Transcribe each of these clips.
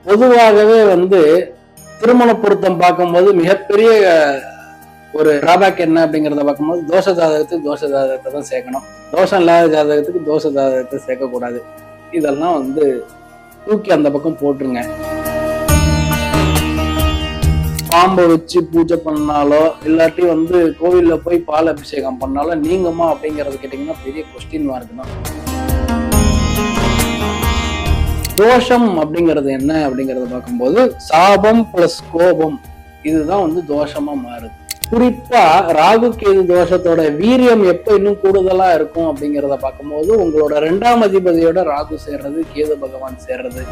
பொதுவாகவே திருமண பொருத்தம் பார்க்கும்போது மிகப்பெரிய ஒரு டிராபேக் என்ன அப்படிங்கிறத பார்க்கும்போது தோஷ ஜாதகத்துக்கு தோஷ ஜாதகத்தை தான் சேர்க்கணும். தோஷம் இல்லாத ஜாதகத்துக்கு தோஷ ஜாதகத்தை சேர்க்கக்கூடாது. இதெல்லாம் தூக்கி அந்த பக்கம் போட்டுருங்க. பாம்பை வச்சு பூஜை பண்ணாலோ இல்லாட்டி கோவில்ல போய் பால் அபிஷேகம் பண்ணாலும் நீங்குமா அப்படிங்கறது கேட்டீங்கன்னா பெரிய கொஸ்டின் மார்க் தான். தோஷம் அப்படிங்கிறது என்ன அப்படிங்கறத பார்க்கும்போது சாபம் பிளஸ் கோபம் இதுதான் தோஷமா மாறுது. குறிப்பா ராகு கேது தோஷத்தோட வீரியம் எப்ப இன்னும் கூடுதலா இருக்கும் அப்படிங்கிறத பார்க்கும்போது உங்களோட 2ஆம் அதிபதியோட ராகு சேர்றது, கேது பகவான் சேர்றது.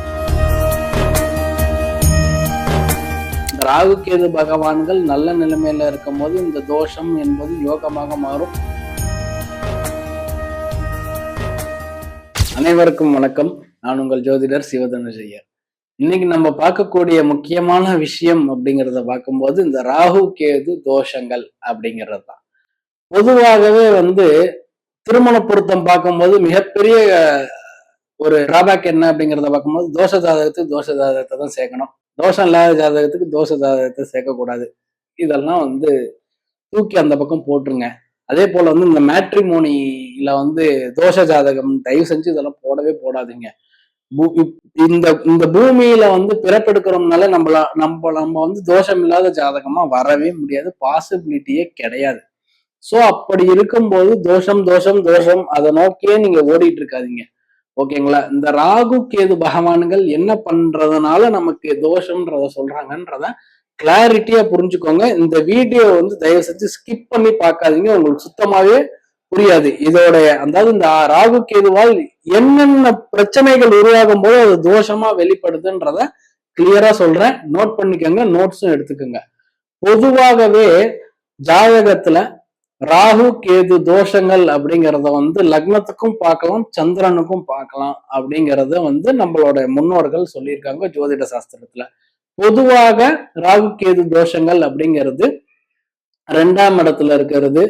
இந்த ராகு கேது பகவான்கள் நல்ல நிலைமையில இருக்கும் போது இந்த தோஷம் என்பது யோகமாக மாறும். அனைவருக்கும் வணக்கம். நான் உங்கள் ஜோதிடர் சிவதனுஷ் ஐயர். இன்னைக்கு நம்ம பார்க்கக்கூடிய முக்கியமான விஷயம் அப்படிங்கிறத பார்க்கும்போது இந்த ராகு கேது தோஷங்கள் அப்படிங்கிறது தான். பொதுவாகவே திருமண பொருத்தம் பார்க்கும்போது மிகப்பெரிய ஒரு டிராபேக் என்ன அப்படிங்கிறத பார்க்கும்போது தோஷ ஜாதகத்துக்கு தோஷ ஜாதகத்தை தான் சேர்க்கணும். தோஷம் இல்லாத ஜாதகத்துக்கு தோஷ ஜாதகத்தை சேர்க்கக்கூடாது. இதெல்லாம் தூக்கி அந்த பக்கம் போட்டுருங்க. அதே போல இந்த மேட்ரிமோனியில தோஷ ஜாதகம் தயவு செஞ்சு இதெல்லாம் போடவே போடாதீங்க. இந்த பூமியில பிறப்பெடுக்கிறோம்னால நம்ம தோஷம் இல்லாத ஜாதகமா வரவே முடியாது. பாசிபிலிட்டியே கிடையாது. சோ அப்படி இருக்கும்போது தோஷம் தோஷம் தோஷம் அதை நோக்கியே நீங்க ஓடிட்டு இருக்காதீங்க. ஓகேங்களா? இந்த ராகு கேது பகவான்கள் என்ன பண்றதுனால நமக்கு தோஷம்ன்றத சொல்றாங்கன்றத கிளாரிட்டியா புரிஞ்சுக்கோங்க. இந்த வீடியோ தயவு செஞ்சு ஸ்கிப் பண்ணி பார்க்காதீங்க. உங்களுக்கு சுத்தமாவே புரியாது. அதாவது இந்த ராகு கேதுவால் என்னென்ன பிரச்சனைகள் உருவாகும் போது அது தோஷமா வெளிப்படுதுன்றத கிளியரா சொல்றேன். நோட் பண்ணிக்கோங்க, நோட்ஸும் எடுத்துக்கோங்க. பொதுவாகவே ஜாதகத்துல ராகு கேது தோஷங்கள் அப்படிங்கிறத லக்னத்துக்கும் பார்க்கலாம், சந்திரனுக்கும் பார்க்கலாம் அப்படிங்கறத நம்மளோட முன்னோர்கள் சொல்லியிருக்காங்க ஜோதிட சாஸ்திரத்துல. பொதுவாக ராகு கேது தோஷங்கள் அப்படிங்கிறது 2ஆம் இடத்துல இருக்கிறது,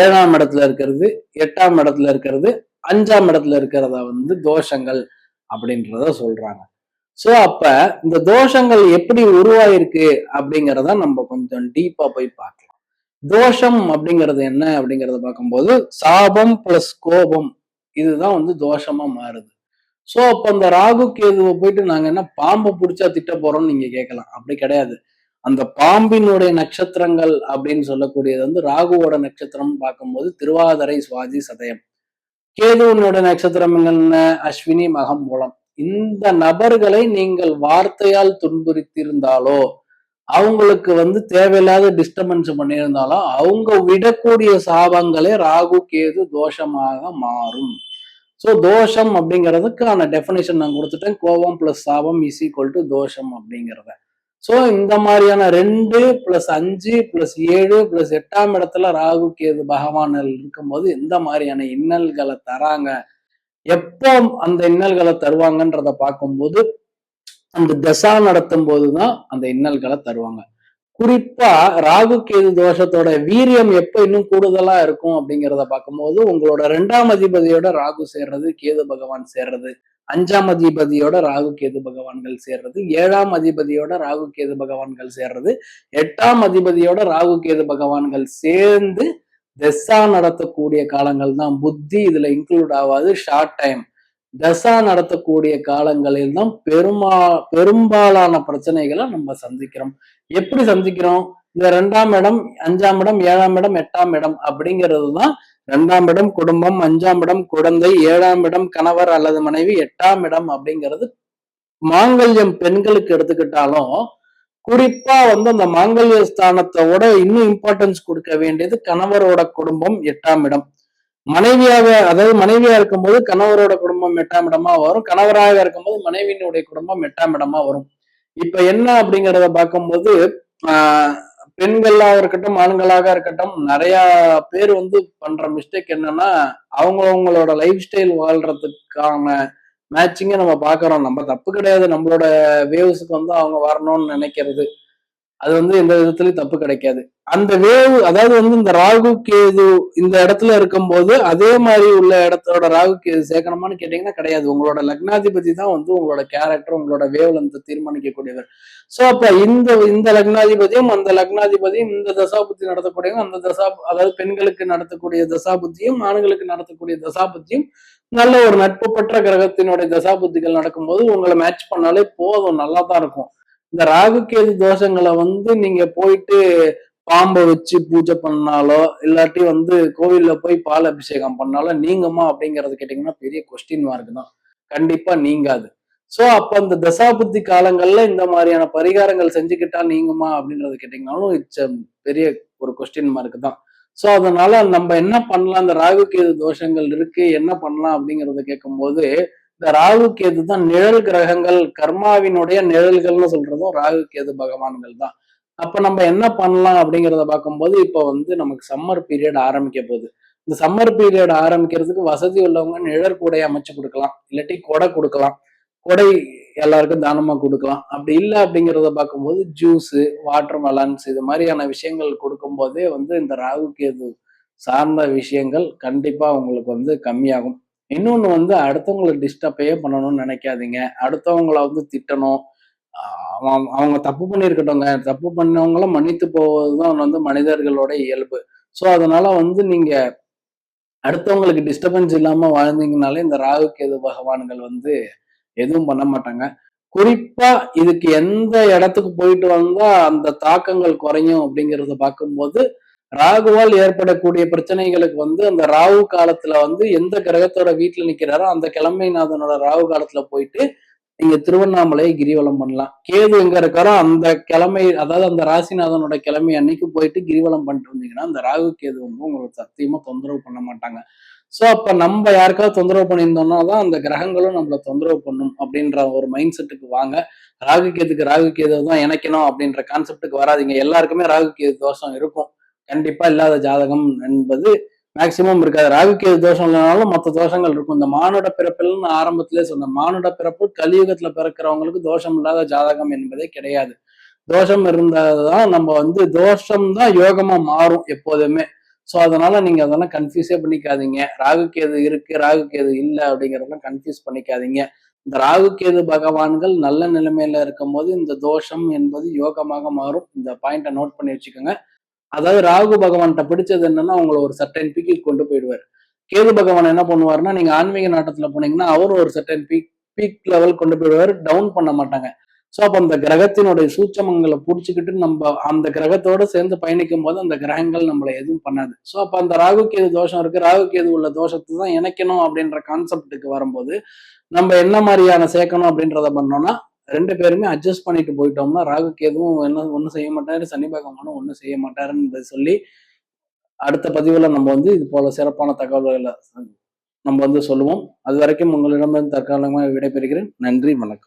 7ஆம் இடத்துல இருக்கிறது, 8ஆம் இடத்துல இருக்கிறது, 5ஆம் இடத்துல இருக்கிறத தோஷங்கள் அப்படின்றத சொல்றாங்க. சோ அப்ப இந்த தோஷங்கள் எப்படி உருவாயிருக்கு அப்படிங்கிறத நம்ம கொஞ்சம் டீப்பா போய் பார்க்கலாம். தோஷம் அப்படிங்கிறது என்ன அப்படிங்கறத பார்க்கும்போது சாபம் பிளஸ் கோபம் இதுதான் தோஷமா மாறுது. சோ அப்ப அந்த ராகு கேதுவை போயிட்டு நாங்க என்ன பாம்பை பிடிச்சா திட்ட போறோம்னு நீங்க கேட்கலாம். அப்படி கிடையாது. அந்த பாம்பினுடைய நட்சத்திரங்கள் அப்படின்னு சொல்லக்கூடியது ராகுவோட நட்சத்திரம் பார்க்கும்போது திருவாதிரை, சுவாதி, சதயம். கேதுவனோட நட்சத்திரம் என்ன? அஸ்வினி, மகம், மூலம். இந்த நபர்களை நீங்கள் வார்த்தையால் துன்புறுத்தியிருந்தாலோ அவங்களுக்கு தேவையில்லாத டிஸ்டர்பன்ஸ் பண்ணியிருந்தாலோ அவங்க விடக்கூடிய சாபங்களே ராகு கேது தோஷமாக மாறும். சோ தோஷம் அப்படிங்கிறதுக்கான டெஃபினேஷன் நான் கொடுத்துட்டேன். கோபம் பிளஸ் சாபம் இஸ் ஈக்குவல் டு தோஷம் அப்படிங்கிறத. சோ இந்த மாதிரியான 2 + 5 + 7 + 8ஆம் இடத்துல ராகு கேது பகவான்கள் இருக்கும்போது எந்த மாதிரியான இன்னல்களை தராங்க, எப்போ அந்த இன்னல்களை தருவாங்கன்றத பார்க்கும்போது அந்த தசா நடத்தும் போதுதான் அந்த இன்னல்களை தருவாங்க. குறிப்பா ராகு கேது தோஷத்தோட வீரியம் எப்ப இன்னும் கூடுதலா இருக்கும் அப்படிங்கிறத பார்க்கும்போது உங்களோட 2ஆம் அதிபதியோட ராகு சேர்றது, கேது பகவான் சேர்றது, 5ஆம் அதிபதியோட ராகு கேது பகவான்கள் சேர்றது, 7ஆம் அதிபதியோட ராகு கேது பகவான்கள் சேர்றது, 8ஆம் அதிபதியோட ராகு கேது பகவான்கள் சேர்ந்து தசா நடத்தக்கூடிய காலங்கள் தான். புத்தி இதுல இன்க்ளூட் ஆகாது. ஷார்ட் டைம் தசா நடத்தக்கூடிய காலங்களில் தான் பெரும்பாலான பிரச்சனைகளை நம்ம சந்திக்கிறோம். எப்படி சந்திக்கிறோம்? இந்த 2ஆம் இடம், 5ஆம் இடம், 7ஆம் இடம், 8ஆம் இடம் அப்படிங்கிறது தான். 2ஆம் இடம் குடும்பம், 5ஆம் இடம் குழந்தை, 7ஆம் இடம் கணவர் அல்லது மனைவி, 8ஆம் இடம் அப்படிங்கிறது மாங்கல்யம். பெண்களுக்கு எடுத்துக்கிட்டாலும் குறிப்பா அந்த மாங்கல்ய ஸ்தானத்தோட இன்னும் இம்பார்ட்டன்ஸ் கொடுக்க வேண்டியது கணவரோட குடும்பம் 8ஆம் இடம். அதாவது மனைவியா இருக்கும்போது கணவரோட குடும்பம் 8ஆம் இடமா வரும், கணவராக இருக்கும்போது மனைவியினுடைய குடும்பம் 8ஆம் இடமா வரும். இப்ப என்ன அப்படிங்கிறத பார்க்கும்போது பெண்களாக இருக்கட்டும், ஆண்களாக இருக்கட்டும், நிறைய பேர் பண்ற மிஸ்டேக் என்னன்னா அவங்களோட லைஃப் ஸ்டைல் வாழ்றதுக்கான மேட்சிங்க நம்ம பாக்குறோம். நம்ம தப்பு கிடையாது, நம்மளோட வேவ்ஸுக்கு அவங்க வரணும்னு நினைக்கிறது. அது வந்து எந்த விதத்துலயும் தப்பு கிடைக்காது. அந்த வேவு அதாவது வந்து இந்த ராகு கேது இந்த இடத்துல இருக்கும்போது அதே மாதிரி உள்ள இடத்தோட ராகு கேது சேர்க்கணுமான்னு கேட்டீங்கன்னா கிடையாது. உங்களோட லக்னாதிபதி தான் வந்து உங்களோட கேரக்டர், உங்களோட வேவ் லென்த் தீர்மானிக்கக்கூடியவர். சோ அப்ப இந்த இந்த லக்னாதிபதியும் அந்த லக்னாதிபதியும் இந்த தசாபுத்தி நடத்தக்கூடியவங்க அந்த அதாவது பெண்களுக்கு நடத்தக்கூடிய தசாபுத்தியும் ஆண்களுக்கு நடத்தக்கூடிய தசாபுத்தியும் நல்ல ஒரு நட்பு பெற்ற கிரகத்தினுடைய தசாபுத்திகள் நடக்கும்போது உங்களை மேட்ச் பண்ணாலே போதும், நல்லா தான் இருக்கும். இந்த ராகு கேது தோஷங்களை வந்து நீங்க போயிட்டு பாம்பை வச்சு பூஜை பண்ணாலோ இல்லாட்டி வந்து கோவில்ல போய் பால் அபிஷேகம் பண்ணாலும் நீங்குமா அப்படிங்கறது கேட்டீங்கன்னா பெரிய கொஸ்டின் மார்க் தான். கண்டிப்பா நீங்காது. சோ அப்ப அந்த தசாபுத்தி காலங்கள்ல இந்த மாதிரியான பரிகாரங்கள் செஞ்சுக்கிட்டா நீங்குமா அப்படின்றத கேட்டீங்கன்னாலும் இட்ஸ் பெரிய ஒரு கொஸ்டின் மார்க் தான். சோ அதனால நம்ம என்ன பண்ணலாம், இந்த ராகு கேது தோஷங்கள் இருக்கு என்ன பண்ணலாம் அப்படிங்கறத கேட்கும்போது இந்த ராகு கேது தான் நிழல் கிரகங்கள், கர்மாவினுடைய நிழல்கள்னு சொல்றதும் ராகு கேது பகவான்கள் தான். அப்ப நம்ம என்ன பண்ணலாம் அப்படிங்கிறத பார்க்கும்போது இப்ப வந்து நமக்கு சம்மர் பீரியட் ஆரம்பிக்க போகுது. இந்த சம்மர் பீரியட் ஆரம்பிக்கிறதுக்கு வசதி உள்ளவங்க நிழற்குடை அமைச்சு கொடுக்கலாம், இல்லாட்டி கொடை கொடுக்கலாம். கொடை எல்லாருக்கும் தானமா கொடுக்கலாம். அப்படி இல்லை அப்படிங்கிறத பார்க்கும்போது ஜூஸ், வாட்டர் மெலன்ஸ் இது மாதிரியான விஷயங்கள் கொடுக்கும் போதே வந்து இந்த ராகு கேது சார்ந்த விஷயங்கள் கண்டிப்பா உங்களுக்கு வந்து கம்மியாகும். இன்னொன்னு வந்து அடுத்தவங்களை டிஸ்டர்பே பண்ணணும்னு நினைக்காதீங்க. அடுத்தவங்கள வந்து திட்டணும். அவங்க தப்பு பண்ணியிருக்கட்டும்ங்க. தப்பு பண்ணவங்கள மன்னித்து போவதுதான் வந்து மனிதர்களோட இயல்பு. சோ அதனால வந்து நீங்க அடுத்தவங்களுக்கு டிஸ்டர்பன்ஸ் இல்லாம வாழ்ந்தீங்கனாலே இந்த ராகு கேது பகவான்கள் வந்து எதுவும் பண்ண மாட்டாங்க. குறிப்பா இதுக்கு எந்த இடத்துக்கு போயிட்டு வந்தா அந்த தாக்கங்கள் குறையும் அப்படிங்கறத பார்க்கும்போது ராகுவால் ஏற்படக்கூடிய பிரச்சனைகளுக்கு வந்து அந்த ராகு காலத்துல வந்து எந்த கிரகத்தோட வீட்டுல நிக்கிறாரோ அந்த கிழமைநாதனோட ராகு காலத்துல போயிட்டு நீங்க திருவண்ணாமலை கிரிவலம் பண்ணலாம். கேது எங்க இருக்காரோ அந்த கிழமை அதாவது அந்த ராசிநாதனோட கிழமை அன்னைக்கு போயிட்டு கிரிவலம் பண்ணிட்டு வந்தீங்கன்னா அந்த ராகு கேது வந்து உங்களுக்கு சத்தியமா தொந்தரவு பண்ண மாட்டாங்க. சோ அப்ப நம்ம யாருக்காவது தொந்தரவு பண்ணியிருந்தோம்னா தான் அந்த கிரகங்களும் நம்மள தொந்தரவு பண்ணும் அப்படின்ற ஒரு மைண்ட் செட்டுக்கு வாங்க. ராகு கேதுக்கு ராகு கேது தான் இணைக்கணும் அப்படின்ற கான்செப்டுக்கு வராதிங்க. எல்லாருக்குமே ராகு கேது தோஷம் இருக்கும். கண்டிப்பா இல்லாத ஜாதகம் என்பது மேக்சிமம் இருக்காது. ராகு கேது தோஷம் இல்லைனாலும் மற்ற தோஷங்கள் இருக்கும். இந்த மானுட பிறப்பில் நான் ஆரம்பத்திலே சொன்னேன், மானுட பிறப்பு கலியுகத்துல பிறக்கிறவங்களுக்கு தோஷம் இல்லாத ஜாதகம் என்பதே கிடையாது. தோஷம் இருந்தாதான் நம்ம வந்து தோஷம் தான் யோகமா மாறும் எப்போதுமே. சோ அதனால நீங்க அதெல்லாம் கன்ஃபியூஸே பண்ணிக்காதீங்க. ராகு கேது இருக்கு ராகு கேது இல்லை அப்படிங்கறதெல்லாம் கன்ஃபியூஸ் பண்ணிக்காதீங்க. இந்த ராகு கேது பகவான்கள் நல்ல நிலைமையில இருக்கும் போது இந்த தோஷம் என்பது யோகமாக மாறும். இந்த பாயிண்ட நோட் பண்ணி வச்சுக்கோங்க. அதாவது ராகு பகவான்கிட்ட பிடிச்சது என்னன்னா உங்களை ஒரு சர்டன் பீக்கு கொண்டு போயிடுவார். கேது பகவான் என்ன பண்ணுவாருன்னா நீங்க ஆன்மீக நாட்டத்துல போனீங்கன்னா அவரும் ஒரு சர்டன் பீக் லெவல் கொண்டு போயிடுவார். டவுன் பண்ண மாட்டாங்க. சோ அப்ப அந்த கிரகத்தினுடைய சூட்சமங்களை புடிச்சுக்கிட்டு நம்ம அந்த கிரகத்தோட சேர்ந்து பயணிக்கும் போது அந்த கிரகங்கள் நம்மளை எதுவும் பண்ணாது. சோ அப்ப அந்த ராகு கேது தோஷம் இருக்கு, ராகு கேது உள்ள தோஷத்தை தான் இணைக்கணும் அப்படின்ற கான்செப்டுக்கு வரும்போது நம்ம என்ன மாதிரியான சேர்க்கணும் அப்படின்றத பண்ணோம்னா 2 பேருமே அட்ஜஸ்ட் பண்ணிட்டு போயிட்டோம்னா ராகு கேதுவும் என்ன ஒண்ணும் செய்ய மாட்டாரு, சனி பகவானும் ஒண்ணும் செய்ய மாட்டாருன்னு சொல்லி அடுத்த பதிவுல நம்ம வந்து இது போல சிறப்பான தகவல்களை நம்ம வந்து சொல்லுவோம். அது வரைக்கும் உங்களிடமிருந்து தற்காலிகமாக விடைபெறுகிறேன். நன்றி, வணக்கம்.